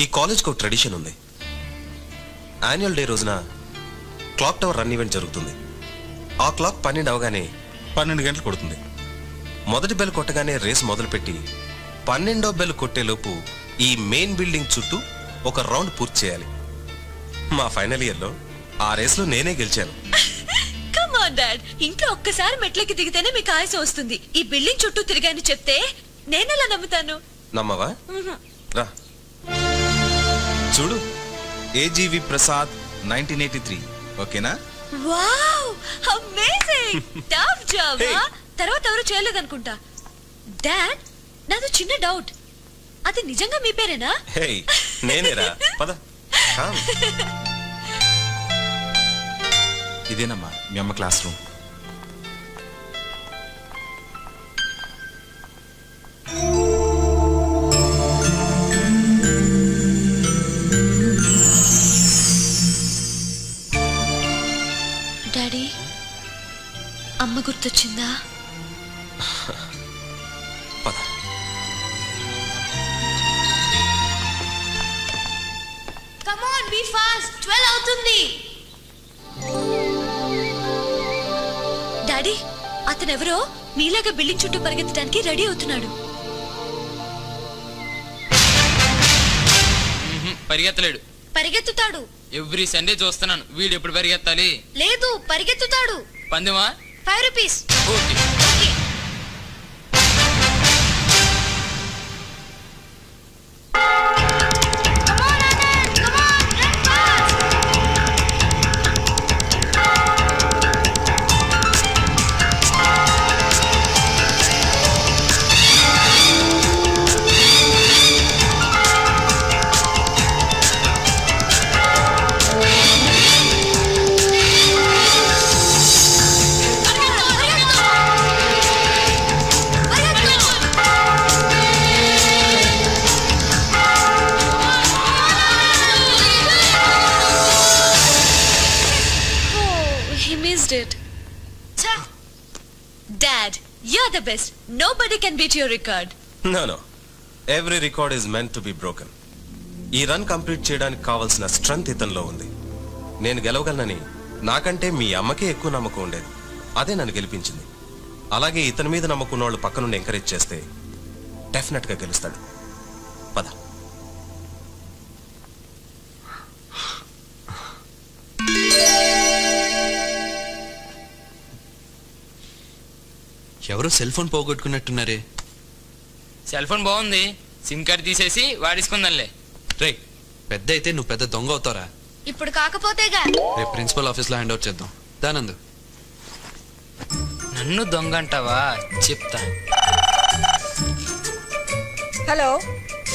ఈ కాలేజ్కి ఒక ట్రెడిషన్ ఉంది. యాన్యువల్ డే రోజున క్లాక్ టవర్ రన్ ఈవెంట్ జరుగుతుంది. ఆ క్లాక్ 12 అవగానే 12 గంటలు కొడుతుంది. మొదటి బెల్ కొట్టగానే రేస్ మొదలుపెట్టి 12వ బెల్ కొట్టేలోపు ఈ మెయిన్ బిల్డింగ్ చుట్టూ ఒక రౌండ్ పూర్తి చేయాలి. మా ఫైనల్ ఇయర్లో ఆ రేస్లో నేనే గెలిచాను. కమ్ ఆన్ డాడ్, ఇంట్లో ఒక్కసారి మెట్లకి దిగితేనే మీకు ఆయాసం వస్తుంది. ఈ బిల్డింగ్ చుట్టూ తిరిగాని చెప్తే నేనెలా నమ్ముతాను? నమ్మవా? రా చూడు, AGV ప్రసాద్ 1983. ఓకేనా? Wow, amazing, tough job. తర్వాత ఎవరు చేయలేదనుకుంటా. డాడ్, నాది చిన్న డౌట్, అది నిజంగా మీ పేరేనా? హే, నేనేరా. పద. ఇదేనమ్మా మీ అమ్మ క్లాస్ రూమ్. డాడీ, అమ్మ గుర్తొచ్చిందా? పద. కమ్ ఆన్, బీ ఫాస్ట్, 12 అవుతుంది. డాడీ, అతనెవరో మీలాగా బిల్డింగ్ చుట్టూ పరిగెత్తడానికి రెడీ అవుతున్నాడు. పరిగెత్తలేడు. పరిగెత్తుతాడు. ఎవ్రీ సండే చూస్తున్నాను. వీడు ఎప్పుడు పరిగెత్తాలి? లేదు, పరిగెత్తుతాడు. పందెమా? 5 rupees. Okay. Dad, you're the best. Nobody can beat your record. No. Every record is meant to be broken. ఈ రన్ కంప్లీట్ చేయడానికి కావాల్సిన స్ట్రెంగ్త్ ఇతనిలో ఉంది. నేను గెలవగలనని నాకంటే మీ అమ్మకే ఎక్కువ నమ్మకం ఉండేది. అదే నన్ను గెలిపించింది. అలాగే ఇతని మీద నమ్మకం ఉన్నవాళ్ళు పక్క నుండి ఎంకరేజ్ చేస్తే డెఫినెట్గా గెలుస్తాడు. పద. ఎవరో సెల్ ఫోన్ పోగొట్టుకున్నట్టున్నారే. సెల్ ఫోన్ బాగుంది, సిమ్ కార్డ్ తీసేసి వాడేసుకుందాంలే. రే, పెద్ద అయితే నువ్వు పెద్ద దొంగ అవుతారా? ఇప్పుడు కాకపోతేగా రేపు ప్రిన్సిపల్ ఆఫీస్లో హ్యాండ్ అవుట్ చేద్దాం. దానందు. నన్ను దొంగ అంటావా? చెప్తా. హలో.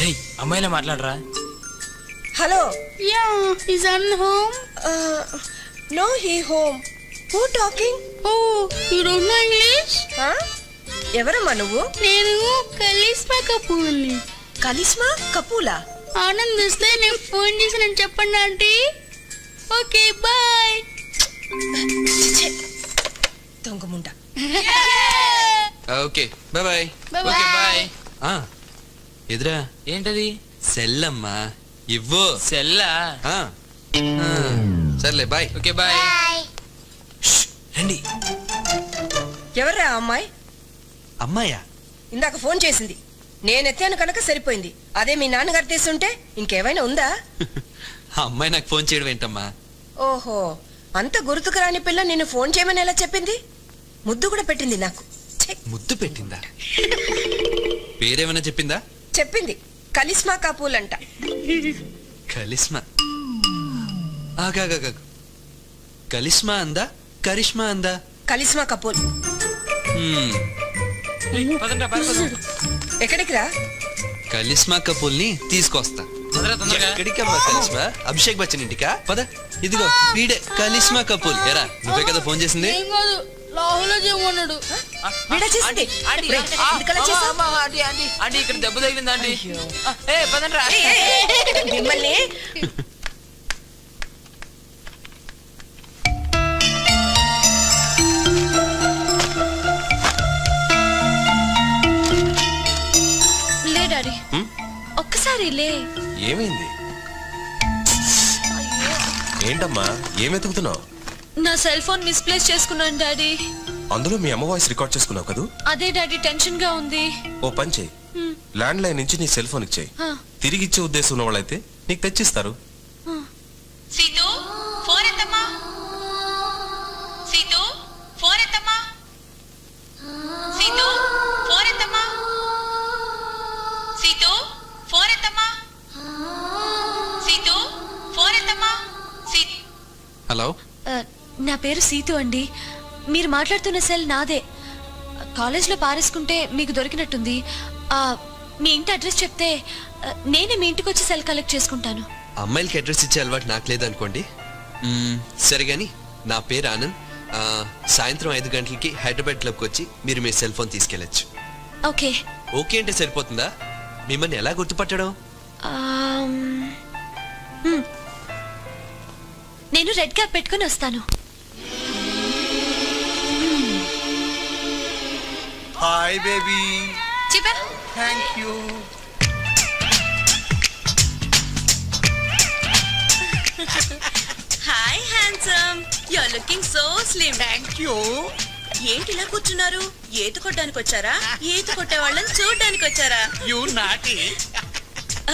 రేయ్, అమ్మాయిలా మాట్లాడరా. Hello. Yeah, is Anand home? No, he home. Who talking? Oh, you don't know English? ఎవరమ్మా నువ్వు? నేను కలిస్మా కపూర్ని. కలిస్మా కపూలా? ఆనంద్ వస్తే నేను ఫోన్ చేసి నేను చెప్పండి ఆంటీ. Okay, bye. దొంగముండ. Okay, bye bye. Okay, bye. ఎదురా ఏంటది? సెల్లమ్మా, ఇవ్వు. సెల్లా? సర్లే, బాయ్. Okay, bye. రండి. ఎవర్రా అమ్మాయి? అమ్మాయా? ఇందాక ఫోన్ చేసింది, నేనెత్తాను కనుక సరిపోయింది. అదే మీ నాన్నగారు తీసుంటే ఇంకేమైనా ఉందా? ఆ అమ్మాయి నాకు ఫోన్ చేయడం ఏంటమ్మా? ఓహో, అంత గుర్తుకు రాని పిల్ల నిన్ను ఫోన్ చేయమని ఎలా చెప్పింది? ముద్దు కూడా పెట్టింది నాకు. ముద్దు పెట్టిందా? పేరేమైనా చెప్పిందా? చెప్పింది, కలిస్మా కపూల్ అంట. కలిస్మా? ఆగాగా, కలిస్మా అందా కరిష్మా అందా? కలిస్మా కపూల్. ఎక్కడికి రా? కలిస్మా కపూల్ ని తీసుకొస్తా. ఎక్కడికమ్మా కలిస్మా? అభిషేక్ బచ్చన్ ఇంటికా? పద. ఇదిగో వీడే కలిస్మా కపూల్. ఎరా, నువ్వే కదా ఫోన్ చేసింది? ఇక్కడ దెబ్బ తగిలిందా అండి? మిమ్మల్ని ఒక్కసారి లే. ఏమైంది? ఏంటమ్మా ఏం వెతుకుతున్నావు? నా సెల్ ఫోన్ మిస్ప్లేస్ చేసుకున్నాను డాడీ. అందులో మీ అమ్మ వాయిస్ రికార్డ్ చేసుకున్నావు కదూ? అదే డాడీ టెన్షన్ గా ఉంది. ఓ పని చేయి, ల్యాండ్ లైన్ నుంచి నీ సెల్ ఫోన్ ఇచ్చేయి. తిరిగి ఇచ్చే ఉద్దేశం ఉన్న వాళ్ళైతే నీకు తెచ్చిస్తారు. సీతు ఫోన్ ఎత్తమ్మా. సీతు ఫోన్ ఎత్తమ్మా. సీతు ఫోన్ ఎత్తమ్మా. సీతు ఫోన్ ఎత్తమ్మా. సీతు ఫోన్ ఎత్తమ్మా. హలో, నా పేరు సీతు అండి. మీరు మాట్లాడుతున్న సెల్ నాదే. కాలేజ్లో పారేసుకుంటే మీకు దొరికినట్టుంది. మీ ఇంటి అడ్రస్ చెప్తే నేనే మీ ఇంటికి వచ్చి సెల్ కలెక్ట్ చేసుకుంటాను. అమ్మాయిలకి అడ్రస్ ఇచ్చే అలవాటు నాకు లేదనుకోండి. సరే గాని నా పేరు ఆనంద్. సాయంత్రం 5 గంటలకి హైదరాబాద్ క్లబ్కి వచ్చి మీరు మీ సెల్ ఫోన్ తీసుకెళ్ళచ్చు. ఓకే. ఓకే అంటే సరిపోతుందా? మిమ్మల్ని ఎలా గుర్తుపట్టడం? నేను రెడ్ క్యాప్ పెట్టుకుని వస్తాను. Hi baby. చెప్పా. Thank you. Hi handsome, you are looking so slim. Thank you. ఏంటి ఇలా కూర్చున్నారు? ఈత కొట్టడానికి వచ్చారా? ఈత కొట్టే వాళ్ళని చూడడానికి వచ్చారా? You naughty.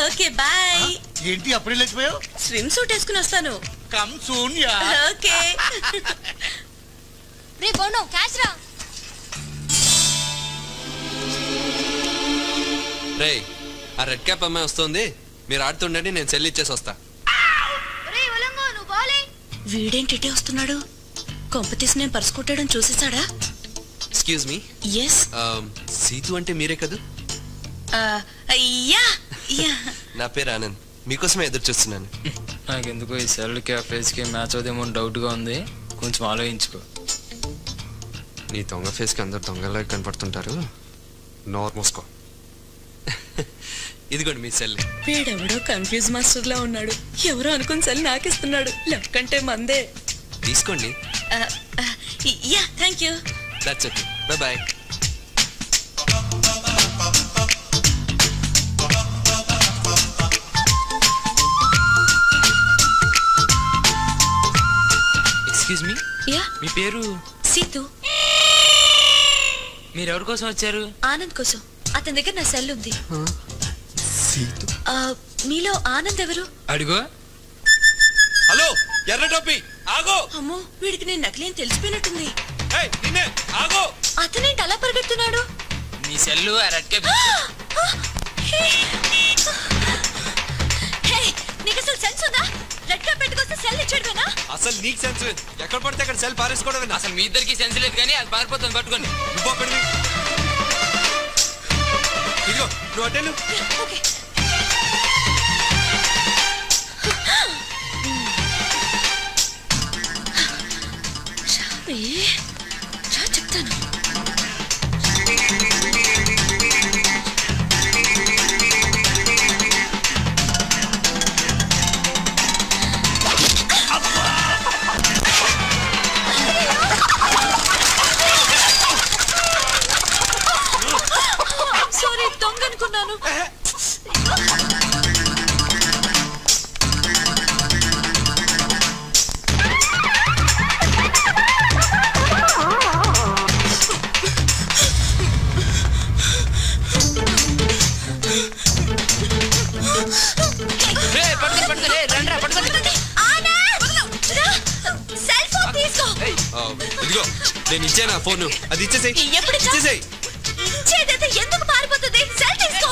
Okay bye. ఏంటి అప్పుడే లేచిపోయావు? స్విమ్ సూట్ వేసుకుని వస్తాను. Come soon ya. ఓకే. రే బోనో క్యాచ్ రా. రే, ఆ రెడ్ క్యాప్ అమ్మాయి వస్తుంది, మీరు ఆడుతుండండి, నేను సెల్ ఇచ్చేసి వస్తా. వీడేంటి వస్తున్నాడు? కొంపతీసి నేను పర్సు కొట్టడం చూసేసాడా? Excuse me. ఎస్. సీతు అంటే మీరే కదా? నా పేరు ఆనంద్, మీకోసమే ఎదురు చూస్తున్నాను. నాకెందుకో ఈ సెల్ ఫేస్ కి మ్యాచ్ అవుదేమో డౌట్ గా ఉంది, కొంచెం ఆలోచించుకో. నీ దొంగ ఫేస్ కి అందరు దొంగలాగా కనపడుతుంటారు, నోర్ మూసుకో. ఇదిగోండి మీ సెల్. వీడెవడో కన్ఫ్యూజ్ మాస్టర్ లా ఉన్నాడు. ఎవరో అనుకుని సెల్ నాకిస్తున్నాడు. లెఫ్ట్ కంటే మందే. తీసుకోండి. Yeah thank you. That's okay, bye bye. Excuse me. Yeah. మీ పేరు? సీతు. మీరు ఎవరి కోసం వచ్చారు? ఆనంద్ కోసం. అతని దగ్గర నా సెల్ ఉంది. సీతు. మీలో ఆనంద్ ఎవరు? అడుగో. హలో, ఎర్ర టోపీ ఆగో. అమ్మో, వీడికి నేను నకిలీ అని తెలిసిపోయినట్టుంది. ఏయ్ నిన్నే ఆగో. అతనేంటి అలా పరిగెడుతున్నాడు? నీ సెల్లు ఆ రెడ్ క్యాప్. నీకు అసలు సెన్స్ ఉందా? రెడ్ క్యాప్ పెట్టుకొస్తే సెల్ ఇచ్చాడువేనా? అసలు నీకు సెన్స్? ఎక్కడ పడితే అక్కడ సెల్ పారేసుకోవడమేనా? అసలు మీ ఇద్దరికి సెన్స్ లేదు కానీ అది పారిపోతుంది, పట్టుకోండి. ఇదిగో నువ్వు అటెండు. ఓకే. చెప్తాను. సారీ, దొంగ అనుకున్నాను. ఇదిగో నేను ఇచ్చాను ఫోన్, అది ఇచ్చేసేయ్. ఎప్పుడు ఇచ్చేసేయ్. ఇచ్చేదైతే ఎందుకు పారిపోతుంది? సెల్ తీసుకో.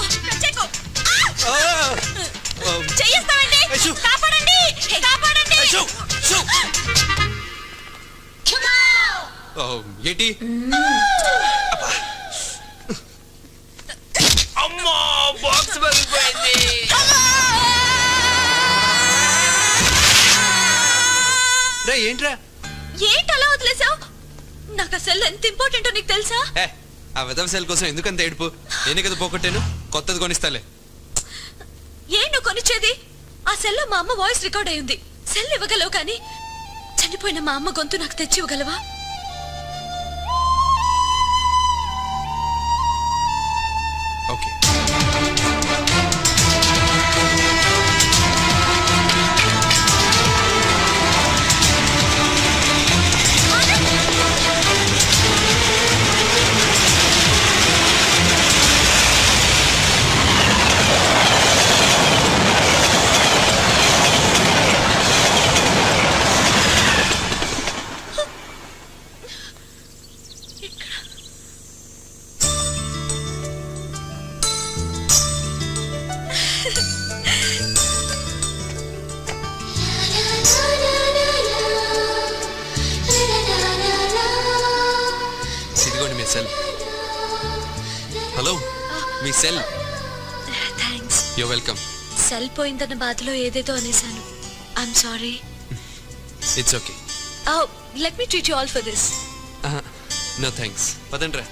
చెయ్యిస్తామండి. కాపాడండి, కాపాడండి. ఏంటి? అమ్మో, బాక్స్ పగిలిపోయింది. రే ఏంట్రా? ఏంటి అలా వదిలేసావు? నాకు ఆ సెల్ ఎంత ఇంపార్టెంటో నీకు తెలుసా? ఆ వెదవ సెల్ కోసం ఎందుకంత ఏడుపు? నేనే కదా పోగొట్టాను, కొత్తది కొనిస్తాలే. ఏం నువ్వు కొనిచ్చేది? ఆ సెల్లో మా అమ్మ వాయిస్ రికార్డ్ అయ్యింది. సెల్ ఇవ్వగలవు కానీ చనిపోయిన మా అమ్మ గొంతు నాకు తెచ్చి ఇవ్వగలవా? ఓకే. సెల్. హలో, మీ cell. Thanks. You welcome. Cell పోయిందన్న బాధలో ఏదేదో అనేసాను. I'm sorry. It's okay. Let me treat you all for this. No thanks. పదండ్రా.